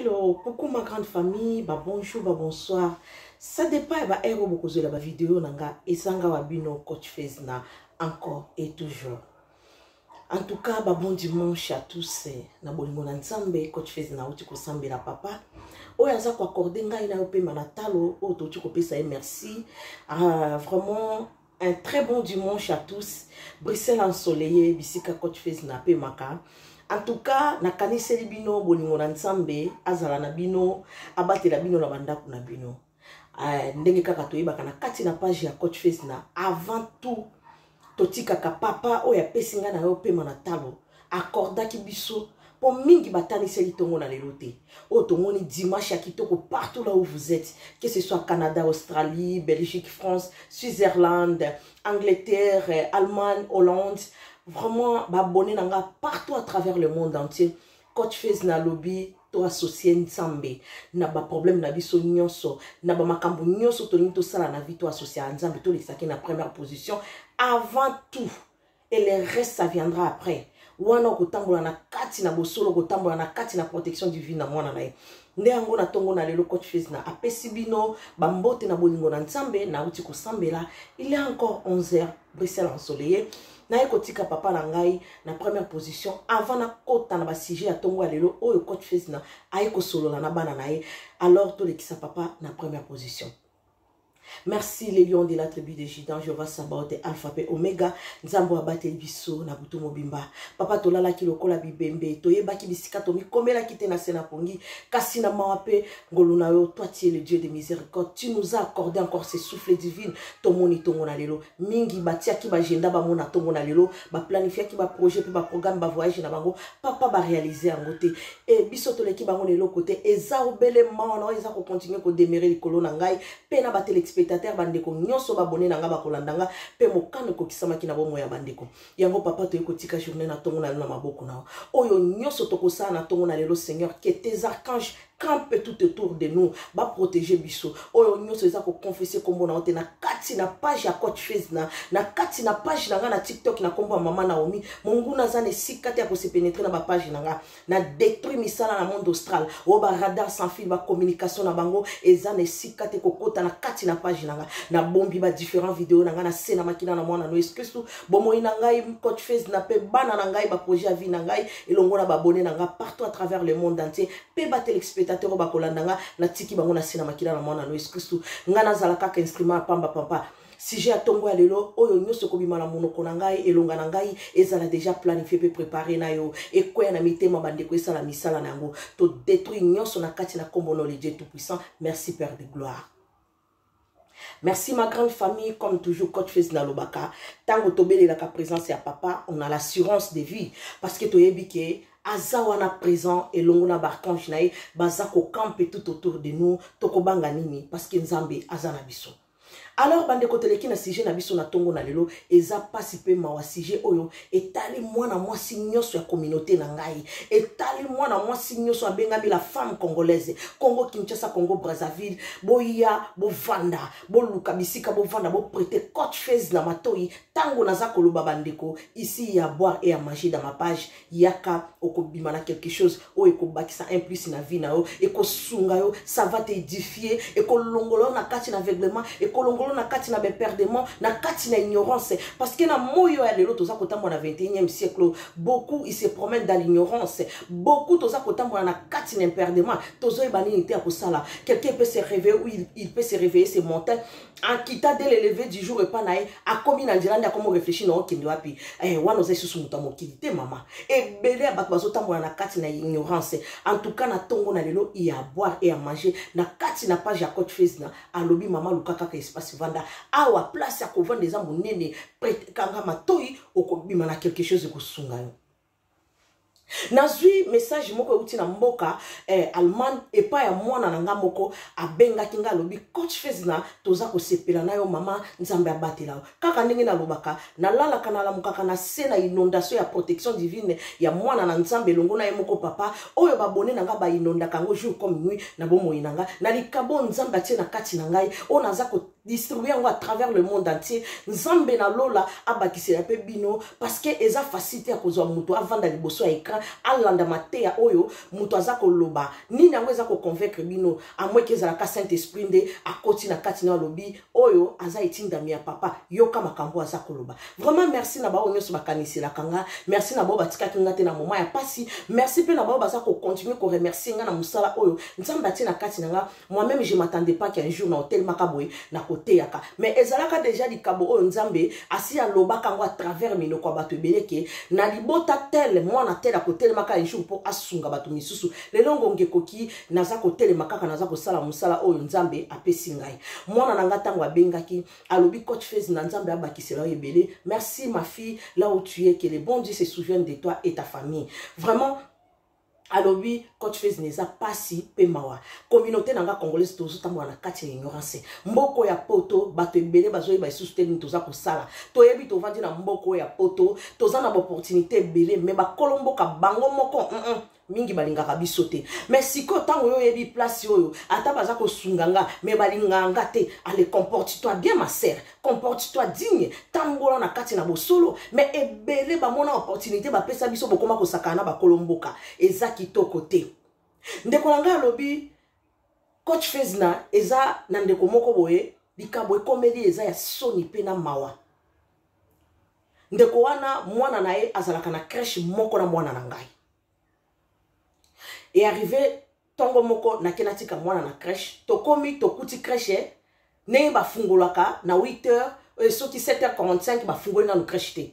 Alors, coucou ma grande famille, bonjour, bonsoir. Ça dépend de la beaucoup de la vidéo nanga et sanga wabino coach Fezna encore et toujours. En tout cas, bon dimanche à tous. Na bolingo na nzambe coach Fezna uti ko sambela papa. Oya za ko accorder ngai na pe manatalo o to ko pesa merci. Vraiment un très bon dimanche à tous. Bruxelles ensoleillé, bisika coach Fezna pe maka. En tout cas, na kanise bino bolingo na nzambe azala na bino abate la bino na bandako na bino. Ndenge kaka toyeba kana kati na page ya coach Fezna avant tout totika ka papa oya pesinga na yo pe manatalo accorda ki biso po mingi batani seli tongo na lelote o tongo ni dimanche ya kitoko partout là où vous êtes, que ce soit Canada, Australie, Belgique, France, Suisse-Irlande, Angleterre, Allemagne, Hollande. Vraiment, abonné nanga partout à travers le monde entier. Coach Fezna lobby, to associé nzambe. Na ba problème na biso nyonso, na ba makambo nyonso to nito sala na vie to associé nzambe to lesaki na première position avant tout. Et le reste ça viendra après. Wana kotambola na kati na bosolo kotambola na kati na protection divine na mwana na ye. Nde yango na tongo na lelo coach Fezna apesi bino bambote na bolingo na nzambe na uti ko sambela. Il est encore 11h, Bruxelles ensoleillé. Na ekotika papa na ngai na première position avant na kota na ba sujet ya tongo ya lelo oyo coach Fezna ayeko solola na bana na ye, alors to lekisa papa na première position. Merci les lions de la tribu de Juda, Jéhovah Sabaoth, Alpha et Omega, Nzambo abate biso na butu mobimba. Papa tolala ki lokola bibembe, toyeba ki bisika tomi komela kite na sena pongi, kasi na mawape ngoluna yo, toi tu es le Dieu de miséricorde, tu nous as accordé encore ces souffles divines, tomoni tongo na lelo, mingi batia ki ba agenda ba mona tongo na lelo, ba planifia ki ba projet pe ba programme ba voyage na bango, papa ba réaliser en côté et biso toleki bango lelo côté eza obele mana eza ko continuer ko demeurer likolo na ngai pe na ba spectateur bandeko nyonso babone nanga bakolandanga pe mokano ko kisamaki na bomo ya bandeko yango papa to ekotika journée na tongo na na maboko na oyo nyonso to kosala na tongo na lelo Seigneur que tes archanges campent tout autour de nous ba protéger biso oyo nyonso eza ko confesser kombo na ote na kati na page ya coach Fezna na kati na page na nga na TikTok na kombo mama Naomi monguna zane sikate ya ko se pénétrer na ba page na nga na détruire misala na monde austral o ba radar sans fil ba communication na bango ezane sikate ko kota na kati na page nanga na bombi ba différents vidéos nanga na sena makina na mwana no excuse bomo ina ngai coach Fezna pe bana na ngai ba projet vie na ngai elongo na ba abonné nanga partout à travers le monde entier pe ba téléspectateurs ba kolandanga na tiki bango na sena makina na mwana no excuse ngana zala kaka instrument pamba papa si j'ai atongo alelo oyo nyonso ko bimana monoko na ngai elonga na ngai ezala déjà planifié pe préparé na yo et quoi na mitema bandeko esala misala na yango to détruire nyonso na kati na kombono le Dieu tout puissant. Merci Père de gloire. Merci ma grande famille, comme toujours coach Fezna lobaka. Tango tobele la présence ya papa, on a l'assurance de vie parce que toyebi ke azawana présent et longona barkange nae bazako campe tout autour de nous tokobanga nini parce que nzambe azana biso. Alors bande koteleki na sujet na biso na tongo na lelo eza pasi pe mawa sujet oyo etali mwana mwasi nyonso ya communauté na ngai etali mwana mwasi nyonso abengami la femme congolaise Congo Kinshasa Congo Brazzaville boya bo vanda bo luka bisika bo vanda bo prêter coach Fezna matoi tango naza koloba bandeko ici ya boire et à manger dans ma page yaka okobimana quelque chose o ekobakisa un plus na vie na yo ekosunga yo ça va t'édifier ekolongolo na kati na aveuglement ekolongolo na kati na beperdement na kati na ignorance parce que na moyo ya lelo toza kotambola na 21e siècle beaucoup ils se promènent dans l'ignorance beaucoup toza kotambola na kati na perdement tozo ebani nité ya kosala quelqu'un peut se réveiller ou il peut se réveiller ce matin en quittant dès le lever du jour et pas nae a commis na ndiranda comment réfléchir na okindi wapi wana oza susu muta mokilité mama et belé bato bazotambola na kati na ignorance en tout cas na tongo na lelo il y a à boire et à manger na kati na page ya coach Fezna alobi mama lukaka ka espace vanda awa place ya kovanda eza monene prête kanga matoi okobima na quelque chose kosunga yo. Nazui message moko uti na mboka Allemagne et pas ya mwana nanga moko abenga kinga lobi coach Fezna toza ko sepela na yo mama nzambe abatela kaka ndenge na lobaka na lala kana la mukaka na sena inondation ya protection divine ya mwana na nzambe longo na ye moko papa oyo babone nanga ba inonda kango jour comme nuit na bomo inanga na likabo nzambe atie na kati na ngai ona za ko distribuer à travers le monde entier nzambe na lola abakisela pe bino parce que eza facilité à kozwa muto avant d'aller bosso à écran wana alanda mateya oyo muto azako loba nini yango ezako convaincre bino amwe kezalaka Saint-Esprit nde akoti na kati na lobi oyo aza etindami ya papa yoka makambo azako loba. Vraiment merci na bao nyoso bakanisela kanga, merci na bao batikaki ngate na moment ya pasi, merci pe na bao bazako continuer ko remercier nga na musala oyo nzamba tie na kati na nga. Moi-même je m'attendais pas qu'un jour na hotel makaboy na kote yaka, mais ezalaka déjà likabo oyo nzambe asi ya loba kango à travers mino kwa bato ebeleke na libota tel mwana tel a kote maka un jour pour asunga bato misusu lelo ngonge koki naza kote makaka naza kosala musala oyo nzambe apesi ngai mwana nanga tango abengaki alobi coach Fez na nzambe abakisela ebele. Merci ma fille là où tu es, que les bons dieux se souviennent de toi et ta famille. Vraiment alobi coach Fez neza pasi pe mawa communauté nanga congolaise tozo tambo na kati ignorance mboko ya poto bato ebele bazoyi ba soutenir toza ko sala toyebi to vandi na mboko ya poto toza na opportunité ebele mais ba kolomboka bango moko mingi balingaka biso te. Mais siko tango yo yebi place oyo ata baza ko sunganga mais balinganga te. Allez, comporte-toi bien ma sœur, comporte-toi digne tangola na kati na bosolo mais ebele ba mona opportunité ba pesa biso bokoma ko sakana ba kolomboka eza kitoko te. Ndeko nanga lobi coach Fez na eza na ndeko moko boye likabo ekomeli eza ya soni pe na mawa. Ndeko wana mwana nae azalaka na crèche moko na mwana na ngai. Et arrivé tongo moko na kenatika mwana na crèche tokomi tokuti crèche ne ba fungolaka na 8h soti 7h45 ba fungoli na no crèche te.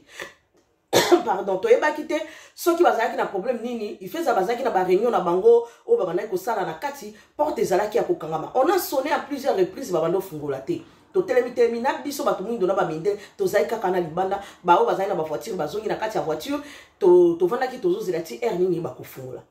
Pardon, to eba kite soki bazaki na problème nini il fait ça bazaki na ba réunion na bango o ba na ko sala na kati porte zalaki ya kokangama. On a sonné à plusieurs reprises ba bando fungola te. To telemi na biso ba tout mundo na ba minde to zaika kana libanda ba o bazaki na ba voiture bazongi na kati ya voiture to vanda ki tozo zelati air nini ba kofungola.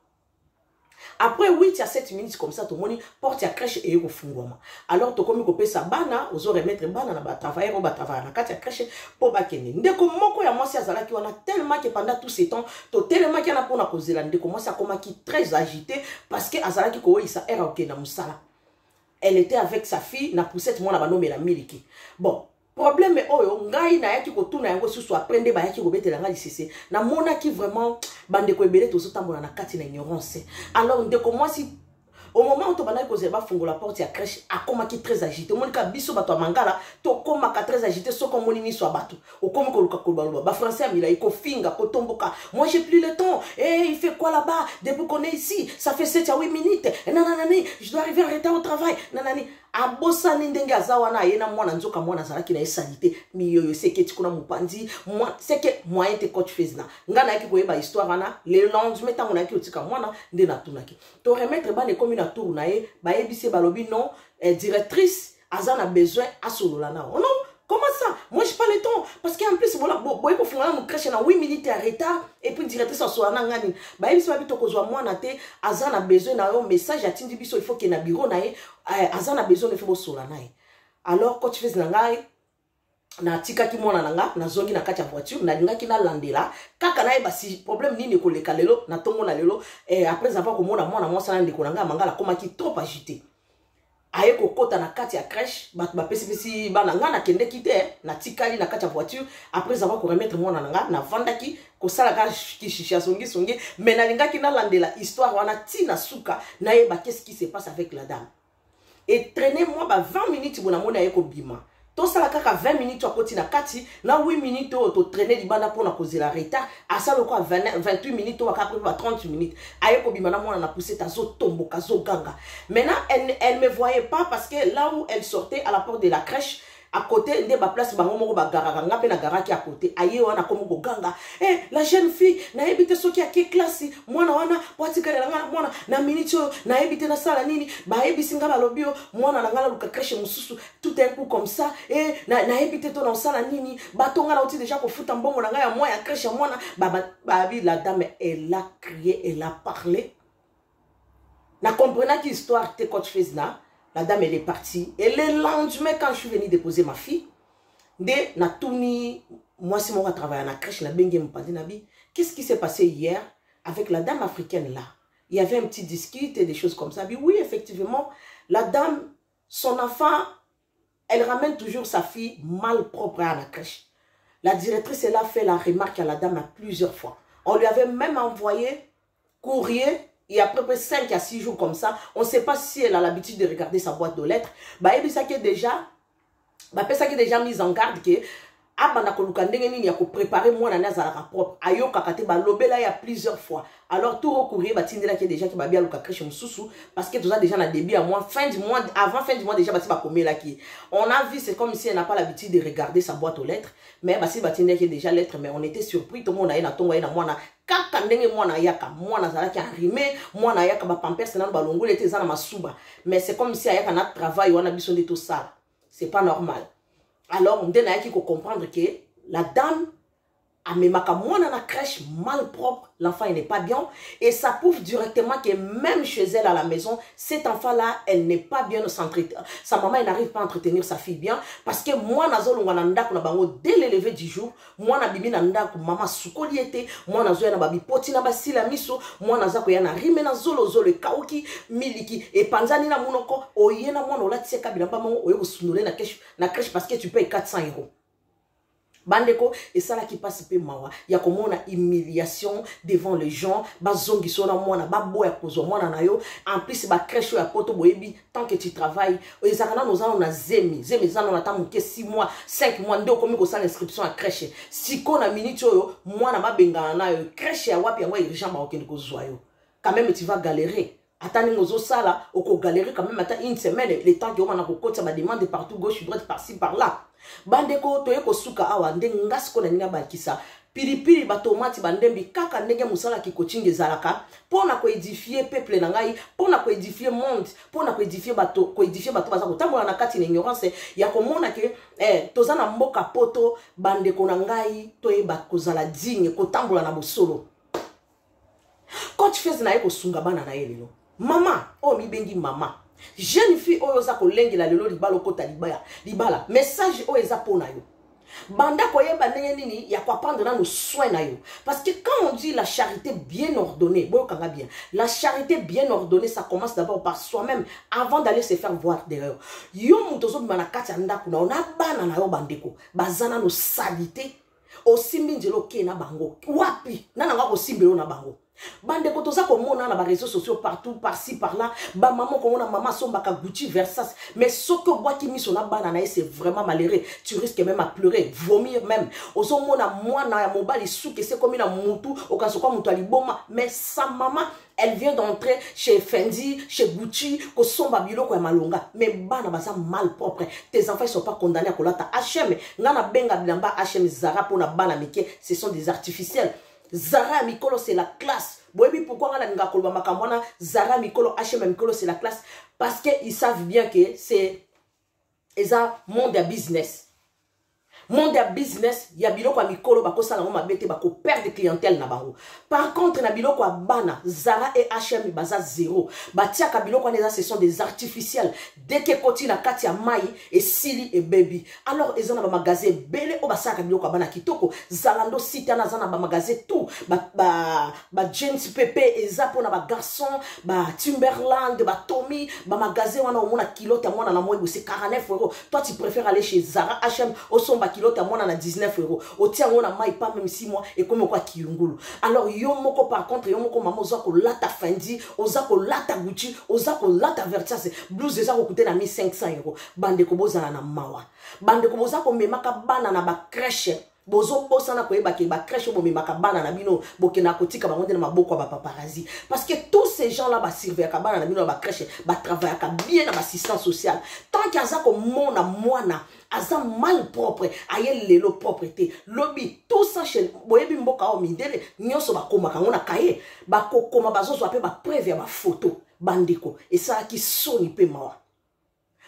Après 8 à 7 minutes comme ça, tout le monde porte à crèche et au fond. Alors, tu comme coupé sa bana, aux autres remettre bana, na travailler, on va travailler, na katia crèche pour bakene. Dès que mon quoi, moi, c'est azala qui on a tellement que pendant tous ces temps, to tellement qu'il y en a pour na cause là, dès que moi, ça comme qui très agité parce que azala qui kowe ça era ok na musala. Elle était avec sa fille, na poussette moi na bano mais la miliki. Bon. Problème est oyo ngai na yaki ko tuna yango susu aprende ba yaki ko betela ngai cc na mona ki vraiment bande ko ebele tozo tambola na kati na ignorance. Alors ndeko moi si au moment où tu vas ba fungo la porte ya crèche akoma ki très agité monika biso bato mangala to koma ka très agité so comme moni so bato o comme ko luka ko ba français amila iko finga ko tomboka. Moi j'ai plus le temps et il fait quoi là-bas depuis qu'on est ici ça fait 7 à 8 minutes nanani je dois arriver en retard au travail nanani abosa ndenge azawana yena mwana nzoka mwana zalaki na esalite miyoyo seke tikuna mupanzi moi seke moyen te coach Fez na ngana yaki koyeba histoire wana le lendemain tango na yaki otika mwana nde na tunaki to remettre ba ne comme na tour na ye ba yebise balobi non directrice azana besoin asolola na non. Comment ça? Moi, je pas le temps. Parce qu'en plus, voilà, boy, pour faire nous crèche na 8 minutes en retard. Et puis, directrice, en soit en ngani. Bah, il s'est dit que moi, na te, Azan a besoin d'un message. Attendi biso, il faut qu'il y ait un bureau na ye. Azan a besoin de faire beau na ye. Alors, quand tu fais nangai, na tika ki mwana nanga, na zongi na kati ya voiture, na linga ki na landela. Kaka na ye, bah, si problème nini ko leka lelo, na tongo na lelo. Et après avoir comme moi, ça n'a ndeko nanga, mangala, koma ki trop agité. Aye kokota na kati ya crèche ba pesi bana nga na kende kite na tikali na kati ya voiture après avoir ko remettre mwana nga na vandaki ko sala ka kishisha songi mais na linga ki na landela histoire wana tina suka na ye ba qu'est-ce qui se passe avec la dame et traîner moi ba 20 minutes bona mona ye ko bima to sala kaka 20 minutes akoti na kati na 8 minutes to traîner libanda pour na causer la retard asa le quoi 28 minutes to après 30 minutes aye ko bima na mona na pousser ta zo tombo ka zo ganga. Maintenant elle me voyait pas parce que là où elle sortait à la porte de la crèche à côté de ma place bango moko ba garanga pe na garaki à côté aye wana comme go ganga la jeune fille na ebité soki ya ke classe mwana wana watikala nga mwana na minute na ebité na sala nini ba ebisinga ba lobio mwana na ngala luka crèche mususu tout un coup comme ça na ebité to na sala nini batonga na oti déjà ko futa mbongo na nga ya moi ya crèche mwana ba la dame elle a crié elle a parlé na comprenant qui histoire te coach Fez na. La dame, elle est partie. Et le lendemain, quand je suis venue déposer ma fille, moi, c'est moi qui travaille à la crèche, qu'est-ce qui s'est passé hier avec la dame africaine là? Il y avait un petit discute et des choses comme ça. Oui, effectivement, la dame, son enfant, elle ramène toujours sa fille mal propre à la crèche. La directrice, elle a fait la remarque à la dame à plusieurs fois. On lui avait même envoyé courrier. Il y a à peu près 5 à 6 jours comme ça. On ne sait pas si elle a l'habitude de regarder sa boîte de lettres. Bah, elle ça qui est déjà mise en garde que abanda koluka ndenge nini ya ko préparer moi na nazala propre ayo kakate ba lobela ya plusieurs fois. Alors tout recourir ba tindela qui déjà qui ba bien luka crèche mususu parce que tout ça déjà na début à moi fin du mois avant fin du mois déjà ba ti ba comer là qui. On a vu c'est comme si elle n'a pas l'habitude de regarder sa boîte aux lettres mais ba si ba tindela qui déjà lettres mais on était surpris tout le monde a na tonga na moi na kaka ndenge moi na yaka moi na zala qui arrimé moi na yaka ba pampers na ba longo était za na masuba mais c'est comme si ayaka na travail on a besoin de tout ça. C'est pas normal. Alors, on a qui comprendre que la dame a mis ma crèche mal propre, l'enfant n'est pas bien. Et ça prouve directement que même chez elle à la maison, cet enfant-là, elle n'est pas bien s'entretenir. Sa maman, elle n'arrive pas à entretenir sa fille bien. Parce que moi, dès le lever du jour, moi, maman soukoliete, moi, moi, na zolo zolo kauki miliki et panzani na munoko oyena moi la tseka bilamba mo oyo sunule na crèche parce que tu payes 400 €. Bandeko, et ça là qui passe peu mawa. Ya comme on a humiliation devant les gens, bazongi sona mona, babo ya kozo mona na yo. En plus ba crèche ya poto boebi tant que tu travailles. Ezakana nous on a zemi zana on attend que 6 mois, 5 mois ndo komi ko sa l'inscription à crèche. Si ko na minute yo, moi na ba benga na yo crèche ya wapi yango urgent ba okende ko zwa yo. Quand même tu vas galérer. Attends, nous ça là, au galérer quand même attends une semaine, le temps que on a côté ça va demander partout gauche droite par-ci par-là. Bandeko toye ko suka awa ndenge ngasiko na ninga bakisa. Pilipili ba tomate bandembi kaka ndenge musala ki coaching ezalaka pona ko édifier peuple na ngai, pona ko édifier monde, pona ko édifier bato baza ko tambola na kati na ignorance ya komona ke toza na mboka poto bandeko na ngai toye ba kozala digne ko tambola na bosolo. Coach Fez na yeko sunga bana na yelelo. Mama, oh mi bengi mama. Jeune fille oyo za ko lengi la lelo libalo kota libala. Message oyo za pona yo. Banda koyeba ndenge nini ya kwa prendre na nos soins na yo. Parce que quand on dit la charité bien ordonnée, boyo kanga bien. La charité bien ordonnée, ça commence d'abord par soi-même avant d'aller se faire voir derrière. Yo mutozo bana kati ndako na ona bana na yo bandeko. Bazana no salité. Osimbi njelo ke na bango. Wapi? Nana nga osimbi na bango. Bande kotoza komona na ba réseaux sociaux partout par-ci par-là ba maman komona maman sombaka Gucci Versace mais ce que bois qui mis son banana c'est vraiment malheureux tu risques même à pleurer vomir même ozo mona moi na ya mobali souke c'est comme na mutu okasoka mutu aliboma mais sa maman elle vient d'entrer chez Fendi, chez Gucci, ko somba biloko ya malonga. Mais bana baza mal propre. Tes enfants ne sont pas condamnés à kolata H&M. Ngana benga bilamba H&M Zara pour na bana meke, ce sont des artificiels. Zara Mikolo c'est la classe. Boyebi pourquoi on a nga kolba makamwana Zara Mikolo H&M Mikolo c'est la classe parce que ils savent bien que c'est eza monde à business. Monde à business, ya biloko a mikolo bako sala ngoma bete bako perdre clientèle na bango. Par contre na biloko a bana Zara et H&M baza zéro. Batia ka biloko neza ce sont des artificiels. Dès que koti na kati ya mai et Sili et Baby. Alors ezana ba magasin belé o basaka biloko bana kitoko. Zalando Sitana zana ba magasin tout. Ba jeans Pepe eza pona ba garçon, ba Timberland, ba Tommy, ba magasin wana omona kilote mwana na moyo c'est 49 €. Toi tu préfères aller chez Zara H&M au somba kilote à moi na 19 €. Au tia on a maï pas même 6 mois et comme quoi kiungulu. Alors yo moko par contre yo moko maman oza ko lata Fendi, oza ko lata Gucci, oza ko lata Versace, blouse eza ko coûter na 1500 €. Bande ko boza na mawa. Bande ko boza ko memaka bana na ba crèche. Bozo bosana ko yeba ke ba crèche bo memaka bana na bino bokena kotika ba ngonde na maboko ba paparazzi parce que tous ces gens là ba servir ka bana na bino ba crèche ba travailler ka bien na assistance sociale tant qu'il y a ça comme mona moana aza mal propre aye lelo propreté lobby tout ça chez boyebi mboka o mindele nyoso ba koma kangona kaye ba kokoma bazozo ape ba preuve ba photo bandeko et ça qui soni pe mawa.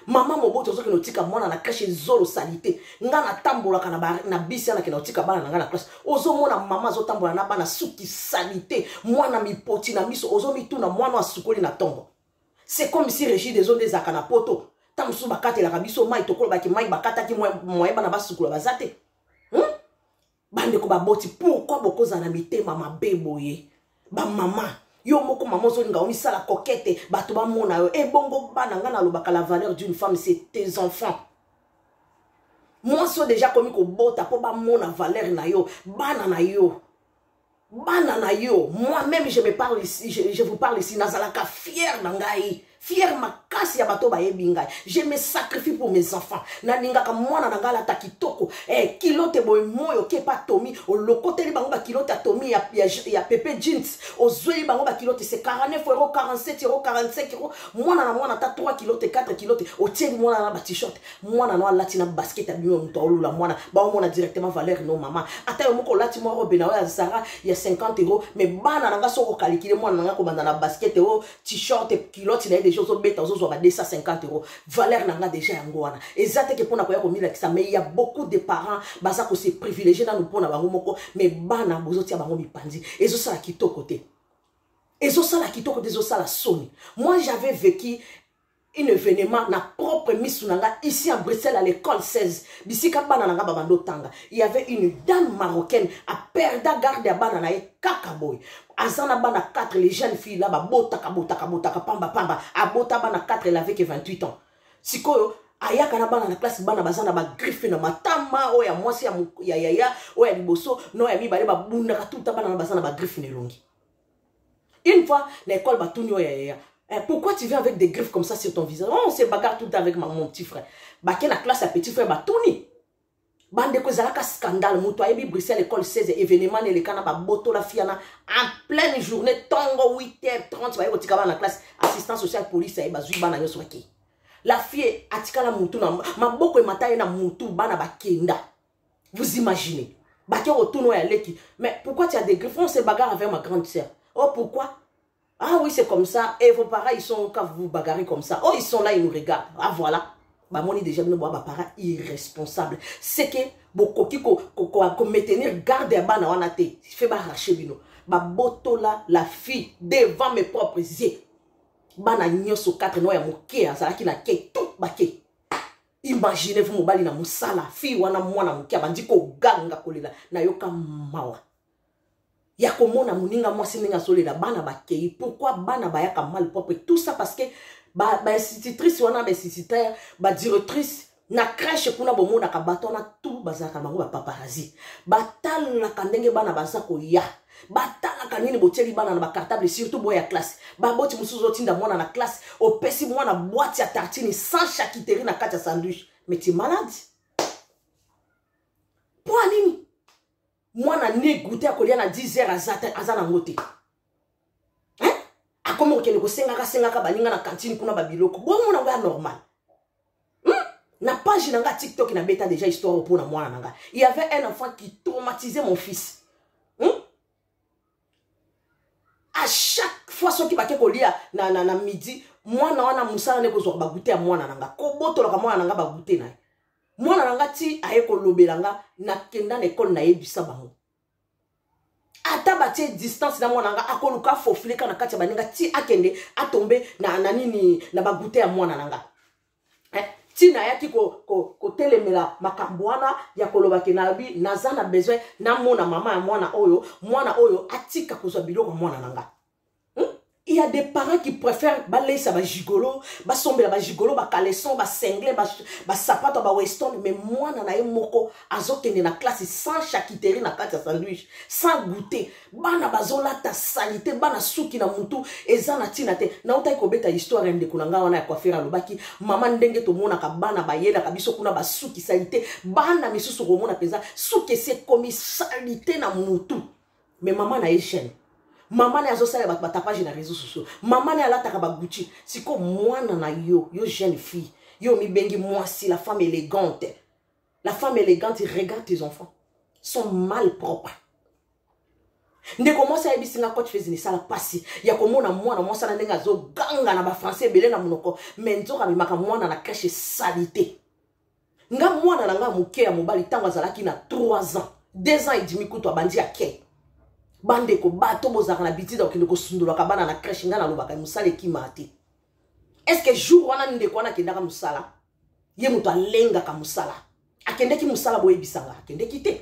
Maman moboto zo ke notika mwana na crèche zolo salité nga na tambola kana na bisi na ke notika bana na nga na classe ozo mona mama zo tambola na bana suki salité mwana mipoti na miso ozo mituna mwana asukoli na tombo c'est comme si Régis des zones des akana poto tamsu bakate la kabiso mai tokolo baki mai bakata ki moye bana basukula bazate bande ko baboti pourquoi bokoza na mitema mabeboye ba mama yo moko maman zo nga omisa la coquette bato ba mona yo e bongo bana nga na lobaka la valeur d'une femme c'est tes enfants. Moi so déjà comme ko bota po ba mona valeur na yo bana na yo Banana yo, moi-même je me parle ici, je vous parle ici, nazalaka fier nangai, fier makasi ya bato ba yebingai. Je me sacrifie pour mes enfants. Naninga ka mwana nangala ta kitoko, kilote boy moyo ke pa Tommy, o lokote li bango ba kilote a Tommy ya Pepe jeans, o zwe bango ba kilote c'est 49 €, 47 €, 45 €. Mwana na mwana ta 3 kilote, 4 kilote, o tieni mwana na ba t-shirt, mwana na lati na basket abimo mtolo la mwana, ba mwana directement valeur no mama. Ata yo moko lati mo robe na ya Zara ya 50 €, mais bana nanga soko calculer mwana nanga ko banda na basket t-shirt kilote na des choses au bêta aux autres 250 €. Valeur nanga déjà yangoana. Exacte que pour na koya ko mila ça, mais il y a beaucoup de parents baza ko se privilégier dans nous pona bango moko, mais bana bozotia bango mipandi. Ezo sala kito côté. Ezo sala kito côté ezo sala soni. Moi j'avais vécu un événement na propre misunanga ici à Bruxelles à l'école 16. D'ici kabana nanga babando tanga. Il y avait une dame marocaine à perda garde à banana et kakaboy. Azana bana 4 les jeunes filles là ba bota kabota pamba pamba. A bota bana 4 elle avait que 28 ans. Sikoyo ayaka na bana na classe bana bazana ba griffe na matama o ya mwasi ya o ya liboso no ya mibale ba bunda ka tout bana na bazana ba griffe ne longi. Une fois l'école ba tunyo ya. Pourquoi tu viens avec des griffes comme ça sur ton visage? On se bagarre tout le temps avec mon petit frère. Baké la classe à petit frère Batouni. Bande ko zalaka scandale. Mouto ayebi Bruxelles école 16 événement ne le kana ba boto la fiana en pleine journée tongo 8h30 ba yotika ba na classe assistant social police ayeba zui bana yo swaki. La fille atika la moutou na maboko e mataye na moutou bana ba kenda. Vous imaginez? Baké retourno ya leki. Mais pourquoi tu as des griffes? On se bagarre avec ma grande sœur. Oh pourquoi? Ah oui, c'est comme ça. Et vos parents, ils sont quand vous bagarrez comme ça. Oh, ils sont là, ils nous regardent. Ah voilà. Bah, moi, déjà, nous avons parents irresponsables. C'est que, beaucoup qui maintenir garde à bana wanate. Fait arracher bino. Bah, boto là, la fille, devant mes propres yeux. Bana nyoso 4 noya moké, ça qui na ke tout baké. Imaginez-vous, mobali na musala. Fille wana mwana moké, bandiko ganga kolela. Na yoka mawa. Ya komona muninga mwasi ninga solela bana bakei. Pourquoi bana bayaka mal propre? Tout ça parce que ba institutrice wana ba instituteur ba directrice na crèche kuna bomona ka batona tout bazaka bango ba paparazzi. Batal la kandenge bana bazako ya. Batala kanini boteli bana na ba cartable surtout boya classe. Ba boti musuzo tinda mwana na classe opesi mwana boîte ya tartine sans charcuterie na kati ya sandwich. Mais tu es malade? Pour nini? Moi, je n'ai goûté à 10 heures à Zanangote. Hein? A comment on a senga baninga na cantine kuna babiloko. Bon, on a normal. Na page nanga TikTok na bêta déjà histoire pour moi nanga. Il y avait un enfant qui traumatisait mon fils. À chaque fois ce qui va kolia na midi, moi na wana musala ne ko ba goûter à moi nanga. Ko boto la moi nanga ba goûter na. Moi nanga ti ayeko lobelanga na kenda na école na yebisa bango. Ata batie distance na mwana nanga akoluka fofileka na kati baninga ti akende atombe na nini na ba goûter à mwana nanga. Ti na yaki ko telemela makambwana ya koloba kenabi nazana besoin na mona mama ya mwana oyo atika kozwa biloko mwana nanga. Il y a des parents qui préfèrent balayer ça, gigolo, somber ba gigolo, ba caleçon, ba cinglé, ba sapato, ba weston. Mais moi, nana moko, azokene na classe sans charcuterie na kati sandwich, sans goûter. Bana bazola ta salité, bana suki na mutu, ezana tinate. Na utai ko beta histoire ende kunanga wana ya coiffeur lobaki. Mama ndenge to mona ka bana ba yela ka biso kuna ba suki salité. Bana misusu ko mona peza suki c'est comme salité na mutu. Mais maman na échelle. Maman ne azosala ba tapage na réseaux sociaux. Maman ne alataka ba Gucci. Siko mwana na yo jeune fille. Yo mi bengi mwasi la femme élégante. La femme élégante regarde tes enfants. Sont mal propres. Ndeko mwasi ya bisinga coach fezini sala pasi. Ya komona mwana mwasa na ndenga zo ganga na ba français belé na munoko. Menzo ka bimaka mwana na crèche salité. Nga mwana na nga muke ya mobali tango azalaki na 3 ans. 2 ans et demi kuto abandi ya ke. Bande ko bato bozaka na biti da okende ko sundola ka bana na crèche nga na lobaka musala ekimati. Est-ce que jour wana ndeko wana kendaka musala? Ye muto alenga ka musala. Akende ki musala boye bisanga, akende kite.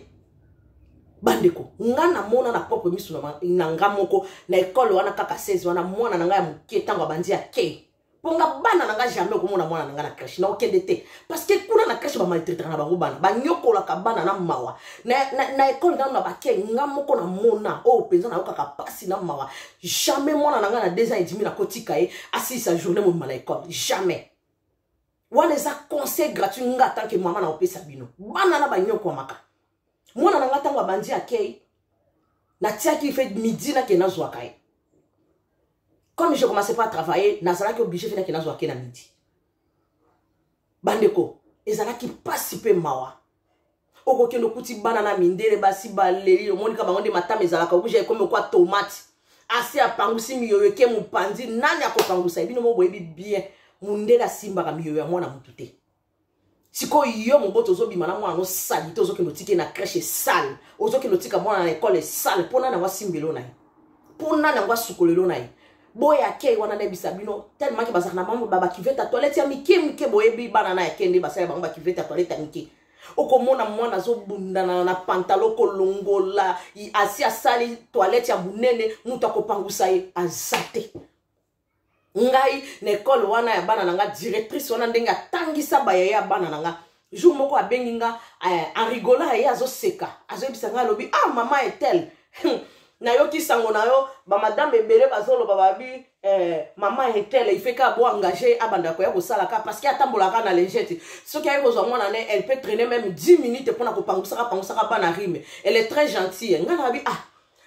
Bande ko nga na mona na propre misu na nga moko na école wana kaka 16 wana mwana na nga ya muke tango bandi ya ke. ponga bana nanga jamais komona mwana nanga na crèche na okende te parce que kuna na crèche ba maltraiter na bango bana ba nyokola ka bana na mawa na école na ba ke ngamoko na mona o penza na yoka ka pasi na mawa jamais mwana nanga na 2 ans et demi na kotika e assis sa journée mo na école jamais wana za conseil gratuit nga tant que maman na opesa bino bana na ba nyoko maka mwana nanga tanga bandi akei na tiaki fait midi na ke na zwa kai. Comme je commençais pas à travailler, nazala qui obligé de faire na zwa na midi. Bandeko, ezala qui participe mawa. Oko ke no kuti banana mindele basi baleri, monika bango de matame ezala ka obligé comme quoi tomate. Asi a pangusi miyoyo ke mupandi nani akopangusa bino mo boyebi bien. Mundela simba ka miyoyo ya mwana mutute. Siko yo moboto ozobima na mwana no salite ozoke notike na crèche sale, ozoke notika mwana na école sale pona na wa simbelo na ye. Pona na wa sukolelo na ye. Boya ke wana na bisabino tellement que bazaka na mamu baba kivete à toilette ya mike boyebi bana na ya kende basaya bango ba kivete à toilette ya mike. Okomona mwana zo bunda na pantalon kolongola i asi asali toilette ya bunene mutu akopangusa ye azate. Ngai na école wana ya bana nanga directrice wana ndenga tangisa baya ya bana nanga jour moko abenginga en rigolant ya azo seka azo bisanga lobi ah maman est telle na yo kisango na yo ba madame ebele bazolo bababi maman est telle il fait ka bo engager abanda ko ya kosala ka parce que atambola ka na lingette ce qui arrive aux mwana ne elle peut traîner même 10 minutes pour na kopangusa ka bana rime elle est très gentille ngana bi ah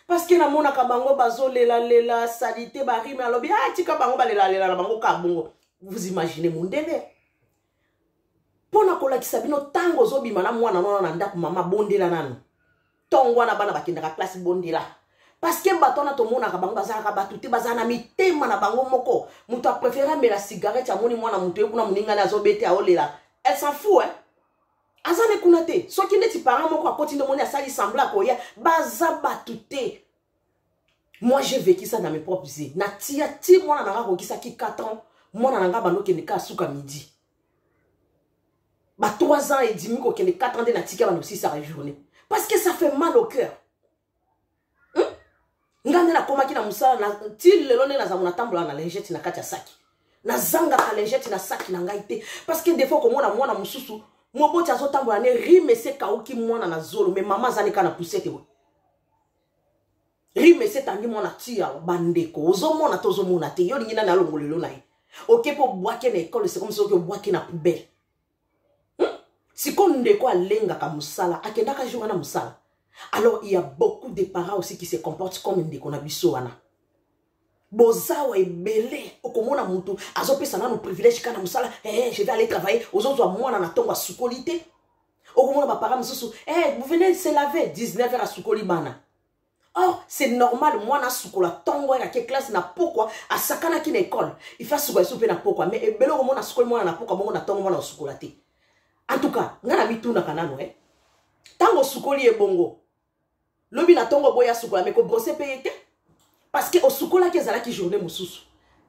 parce que na mona ka bango bazolela lela salite ba rime alobi ah tika bango balela lela na bango ka bongo vous imaginez mon délai pona kola kisabino tango zobima na mwana nona na ndako mama bondela nanu tongo na bana bakindaka classe bondela parce que batona to mona ka bango bazaka batuti bazana mitema na bango moko mutu a préféré me la cigarette ya moni mwana mutu ekuna muninga na zobete aolela elle s'en fout hein azane kunate soki neti parent moko akoti ndo moni asali sembla ko ya baza batuti. Moi j'ai vécu ça dans mes propres yeux na tia ti mwana nanga ko kisa ki 4 ans mwana nanga bando ke nika suka midi ba 3 ans et demi ko ke 4 ans de na tika bando 6 heures journée parce que ça fait mal au cœur. Ngande na koma ki na musala na ti lelo ne na za mona tambola na lingette na kati ya saki na zanga ka lingette na saki na ngai te parce que des fois ko mona mwana mususu moboti azo tambola ne rime se kauki mwana na zolo mais maman zani kana poussette we rime se tangi mwana tia bandeko ozo mona tozo mona te yo lingina na longolelo na ye OK po boake na école c'est comme ça que boake na poubelle si konde ko alenga ka musala akenda ka jour na musala. Alors il y a beaucoup de parents aussi qui se comportent comme des konabisoana. Bozawa ebele okomona mutu azopesa na no privilège kana musala je vais aller travailler ozozo mwana na tongo sukolité. Okomona ba parents mususu vous venez se laver 19h à sukoli bana. Or c'est normal mwana sukola tongo ya ke classe na pourquoi à sakana ki na école il fait sukola soupe na pourquoi mais ebele okomona sukoli mwana na pourquoi bongo na tongo mwana sukolate. En tout cas ngana bituna kanano tango sukoli ebongo lobi na tongo boya sukola mais ko brosser payete parce que au sukola ki ezala ki journée mususu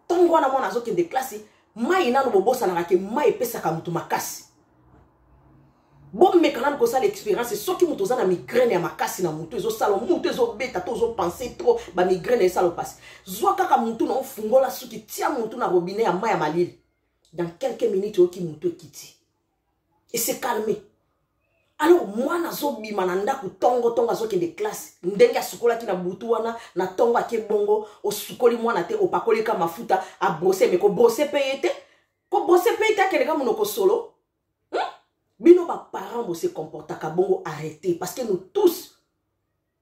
tongo na mona zoke de classe mai nanu bobosa na ke mai pesa ka mutu makasi bon mais quand même ko ça l'expérience soki mutu za na migraine ya makasi na mutu ezo sala mutu ezo beta to zo penser trop ba migraine e sala passe zwa kaka mutu na fungola suki tia mutu na robinet ya mai ya malili dans quelques minutes oki mutu ekiti et c'est calmé. Alors moi na zo bima na ndaku tongo azoke de classe ndenge sukola ki na butu wana na tongo ake bongo o sukoli mwana te o pakoli ka mafuta a brosser mais ko brosser payete keleka munoko solo bino ba parents bo se comporta ka bongo arrêter parce que nous tous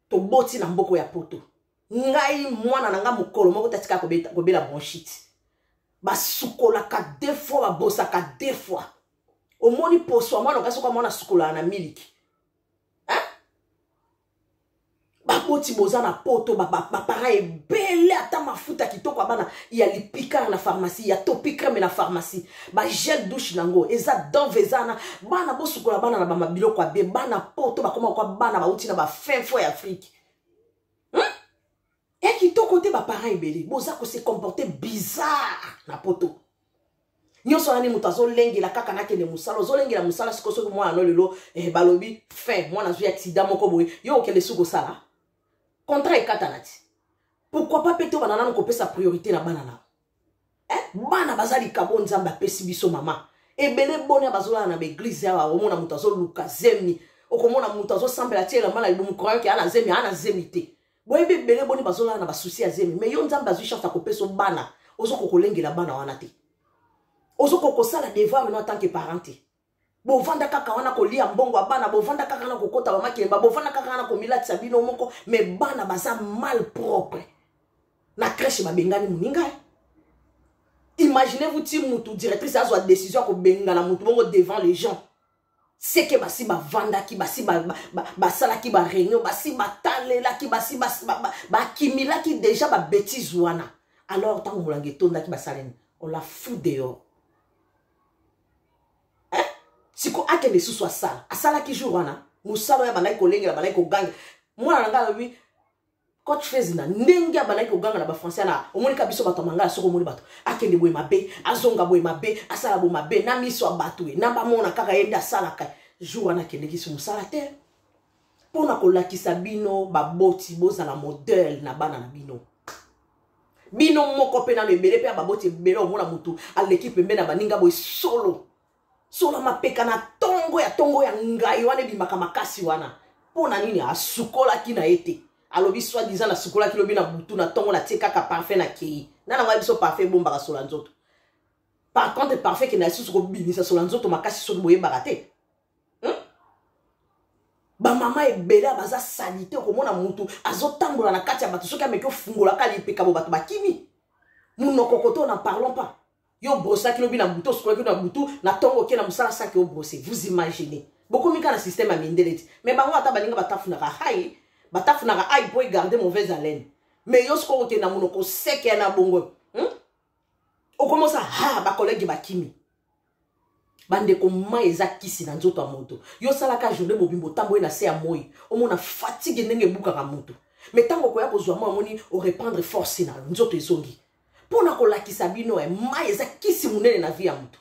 to boti na mboko ya poto ngai mwana nanga mukolo moko tatika ko bela bronchite ba sukola ka 2 fois ba bossa ka 2 fois. Au moni poso mwana okaso kwa mwana sukola na miliki bakoti boza na poto ba para ebele ata mafuta kitoko bana ya lipika na pharmacie ya topika me na pharmacie ba gel douche nango eza donvezana bana bo sukola bana na ba mabiloko abe bana poto bakoma kwa bana ba uti na ba fin fo ya Afrique et kitoko te ba para ebele boza ko se comporter bizarre na poto. Nyoso ani mutazo lengi la kaka nake ne musala zo lengi la musala sikoso mwana no lelo balobi fin mwana zo accident moko boye yo okele suko sala contrat e katanati pourquoi pas peto banana ko pesa priorité na banana bana bazali kabo nzamba pesi biso mama ebele boni bazola na l'église ya omona mutu azoluka zemi okomona mutu azosambela tiela mala libumu croyant que ana zemi te boyebe ebele boni bazola na basusi ya zemi mais yo nzamba azwi chance akopeso bana ozokokolengela bana wana te ozokokosala devoir no en tant que parent te bovanda kaka wana kolia mbongo ya bana bovanda kaka na kokota bamakemba bovanda kaka na komilatisa bino moko mais bana baza mal propre na crèche babengani moninga. Imaginez-vous si mutu directrice a une décision ko benga na mutu bongo devant les gens. C'est que basi ba vanda ki basi ba sala ki ba réunion basi ba talela ki basi ba kimila ki déjà ba bêtise wana. Alors tant molange tonda ki ba salene on la fout dehors. Hein? Si ko akende sous soit sala, asala ki jour wana, musala ya banai ko lenga banai ko ganga. Moi na ngala lui coach fezina ndenge abanaki oganga na ba français na omonika biso bato mangala soko moni bato akende boye mabe azonga boye mabe asala bo mabe na miso abatu na ba mona kaka yenda sala ka jour wana kende kisu musala te pona ko lakisa bino ba boti boza na modèle na bana na bino moko pe na lebele pe ba boti bele omona mutu à l'équipe mbe na baninga boye solo mapeka na tongo ya ngai wana bimaka makasi wana pona nini asukola kina ete alobi soi-disant na sukola ki lobi na butu na tongo na tie kaka parfait na kei na nanga biso parfait bomba ka sola nzoto par contre parfait ki na susu ko binisa sola nzoto makasi so boye barate ba mama ebela baza salite ko mona mutu azotambola na kati ya bato soki ameki ofungola kali peka bo bato bakimi munoko koto na parlons pas yo brosa ki lobi na butu sukola ki na butu na tongo ki na musala sa ki o brosser vous imaginez beaucoup mika na système a mendeleti mais bango ata balinga batafuna ka hai batafunaka aïe pour garder mauvaise haleine mais yo sko ote na munoko seke na bongo o commence ha ba collègue bakimi bande ko ma eza kisi na nzoto a moto yo sala ka journée bobimbo tambo na se ya moi o mona fatigue ndenge buka ka moto mais tango ko ya ko zwa moni o reprendre force na nzoto ezongi pona ko lakisa bino ma eza kisi munene na vie ya moto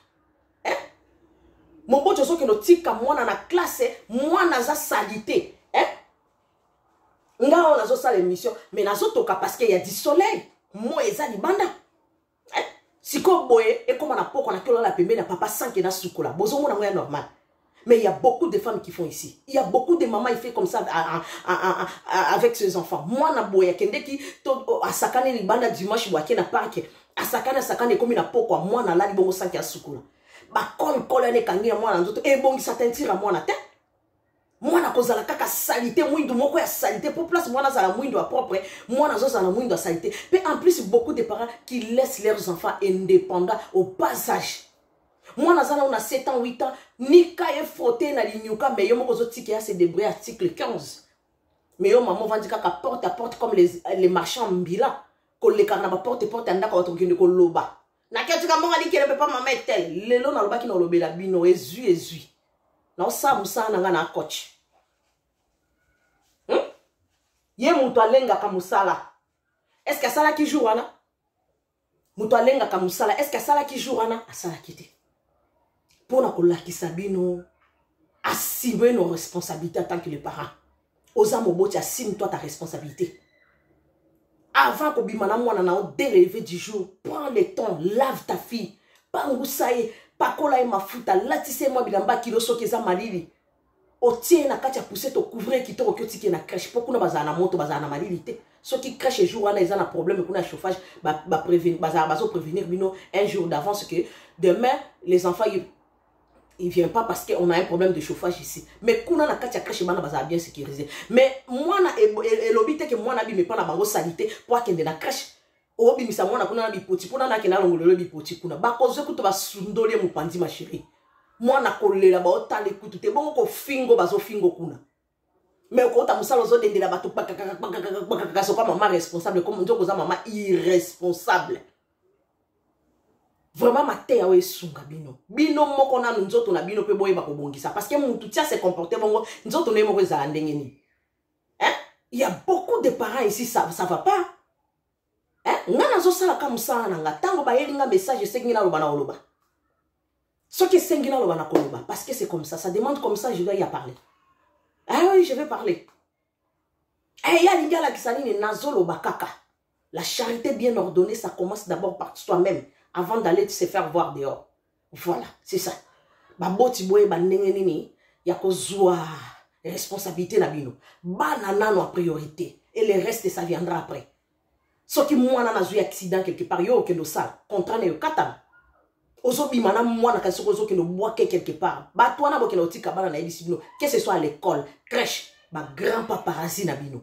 moboto soki no tika mwana na classe mwana za salité nga on a ça l'émission mais nazo toka parce qu'il y a du soleil moi eza libanda siko boye et comme on a poko na kelo la pembe na papa sans que na sukola bozo mona moya normal mais il y a beaucoup de femmes qui font ici il y a beaucoup de mamans qui fait comme ça avec ses enfants moi na boye kende ki to asakane libanda dimanche boake na parc asakane comme na poko moi na la libongo sans que sukola ba kol ne kangi na moi na nzoto e bongi sa tentira moi na tête mwana kozala kaka salité mwindo moko ya salité pour place mwana zala mwindo à propre mwana zo zala mwindo à salité mais en plus beaucoup de parents qui laissent leurs enfants indépendants au bas âge mwana zala on a 7 ans 8 ans ni ka e frotter na linyuka mais yo moko zo tiki ya se débrouiller article 15 mais yo maman vandi kaka porte à porte comme les marchands mbila ko le kana ba porte andaka wato kinde ko loba na ketuka monga likele pe pa mama etel lelo na loba ki na lobela bino ezui na osa musana nga na coach ye mutu alengaka musala est-ce que asala ki jour wana mutu alengaka musala est-ce que asala ki jour wana asala ki te pona kolakisa bino assumer nos responsabilités en tant que les parents oza moboti assume toi ta responsabilité avant ko bimana mwana na dès le lever du jour prends le temps lave ta fille pangusaye pakola e mafuta latise moi bilamba kilo soki eza malili otie na kati ya pousse to couvrir kitoko kyotiki na crèche pour kuna bazana moto bazana malili te soki crèche jour wana eza na problème kuna chauffage ba prévenir bazo prévenir bino un jour d'avance que demain les enfants ils viennent pas parce qu'on a un problème de chauffage ici mais kuna na kati ya crèche bana baza bien sécurisé mais moi na elobite que moi na bi me pas na bango salité pour akende na crèche obi misa mwana kuna na bipoti pona na kena longolelo bipoti kuna ba kozo kuto ba sundoli mu pandi ma chérie mwana kolela ba otale kutu te bongo ko fingo bazo fingo kuna mais ko ta musalo zo dendela bato kaka so comme maman responsable comme ndio koza maman irresponsable vraiment maté ya wesunga bino moko na nzoto na bino pe boye ba kobongisa parce que mutu tia se comporter bongo nzoto ne moko za ndenge ni il y a beaucoup de parents ici ça va pas ngana zo sala ka musala nanga tango ba yelinga message sengi na loba na oloba soki sengi na loba na koloba parce que c'est comme ça demande comme ça je dois y parler oui je vais parler ya lingala kisanini nazo loba kaka la charité bien ordonnée ça commence d'abord par toi-même avant d'aller se faire voir dehors. Voilà, c'est ça. Baboti boye bandenge nini ya kozwa responsabilité na bino. Banana en priorité et le reste ça viendra après. Ce qui moi na zui accident quelque part yo ke lo sala contrat na yo katana. Ozobi mana moi na kasi ozo ke lo bois quelque part. Ba toi na boke lo tika bana na ebisi bino que ce soit à l'école, crèche, ba grand paparazzi na bino.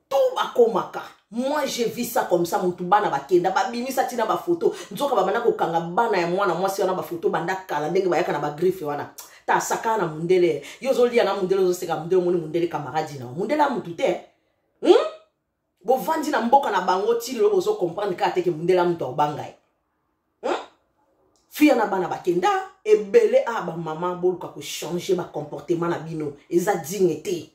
Tout ba komaka. Moi j'ai vu ça comme ça mutu bana ba kenda ba bimisa tina ba photo. Nzoka ba bana ko kanga bana ya mwana mwasi wana ba photo banda kala ndenge ba yaka na ba griffe wana. Ta saka na mundele. Yo zo lia na mundele zo seka mundele moni mundele camarade na. Mundele mutu te. Bo vandi na mboka na bango ti lo bozo comprendre ka te ke mundele mutu obangai. Fia na bana ba kenda ebele a ba maman boluka ko changer ba comportement na bino. Eza dignité.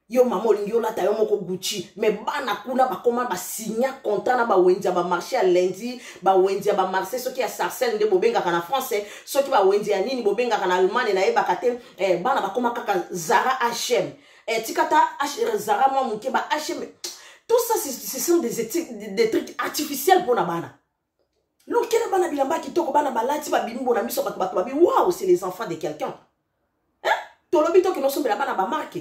Yo maman olingi yo lata yo moko Gucci mais bana kuna ba koma ba signer contrat na ba wendia ba marché à lundi ba wendia ba marché soki ya Sarcelles nde bobenga kana français soki ba wendia nini bobenga kana Allemagne na yeba kate bana ba koma kaka Zara H&M tikata Zara moi muke ba H&M tout ça ce sont des trucs artificiels pour na bana lokele bana bilamba kitoko bana balati ba bimbo na miso bato babi waouh c'est les enfants de quelqu'un tolobi to ke no sombela bana ba marque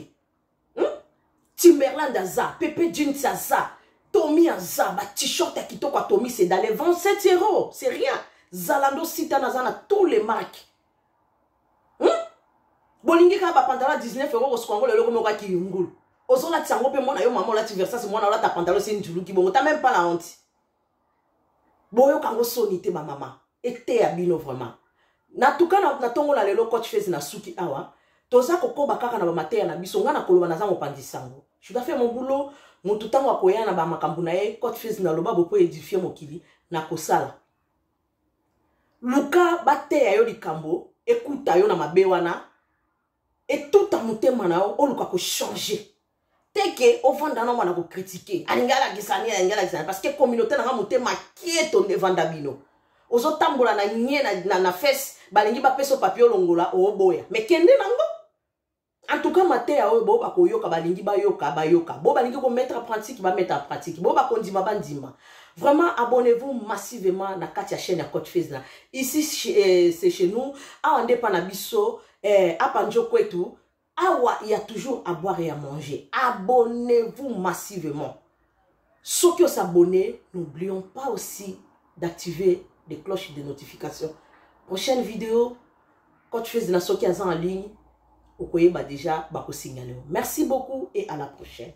Timberland Aza, Pepe Jeans Aza, Tommy Aza, ba t-shirt à kitoko à Tommy, c'est dans les 27 €. C'est rien. Zalando Sita Nazana, tous les marques. Bolingi ka ba pantalon 19 € au Skongo le logo ki yungul. Ozola tsango pe mona yo maman la ti Versace mona la ta pantalon c'est une julu ki bon, t'as même pas la honte. Boyo kango sonité ma maman. Ete ya bino vraiment. Na tuka na tongo la lelo coach face na suki awa. Toza koko bakaka na ba mateya na biso ngana koloba na zango pandisango. Je dois faire mon boulot, mon tout temps akoya na ba makambu na ye, coach face na loba boko édifier mokili na kosala. Luka bateya yo likambo, écoute yo na mabe wana et tout en motema na o luka ko changer. Teke o vanda na mwana ko critiquer. Alingala gisani parce que communauté na motema kieto ne vanda bino. Ozo tambola na nye na fesse balingi ba peso papier longola o boya. Mais kende nango en tout cas, matin, bo ba ko yoka balingi ba yoka. Bo balingi ko mettre en pratique, ba mettre en pratique. Bo ba kondima bandima. Vraiment, abonnez-vous massivement na katia chaîne ya Coach Face. Ici, c'est chez nous. A ande panabiso, a panjo kwetu. Awa, il y a toujours à boire et à manger. Abonnez-vous massivement. Ceux qui s'abonnent, n'oublions pas aussi d'activer les cloches de notification. Prochaine vidéo, Coach Face de la Soki en ligne. Okoye ba déjà ba ko signaler. Merci beaucoup et à la prochaine.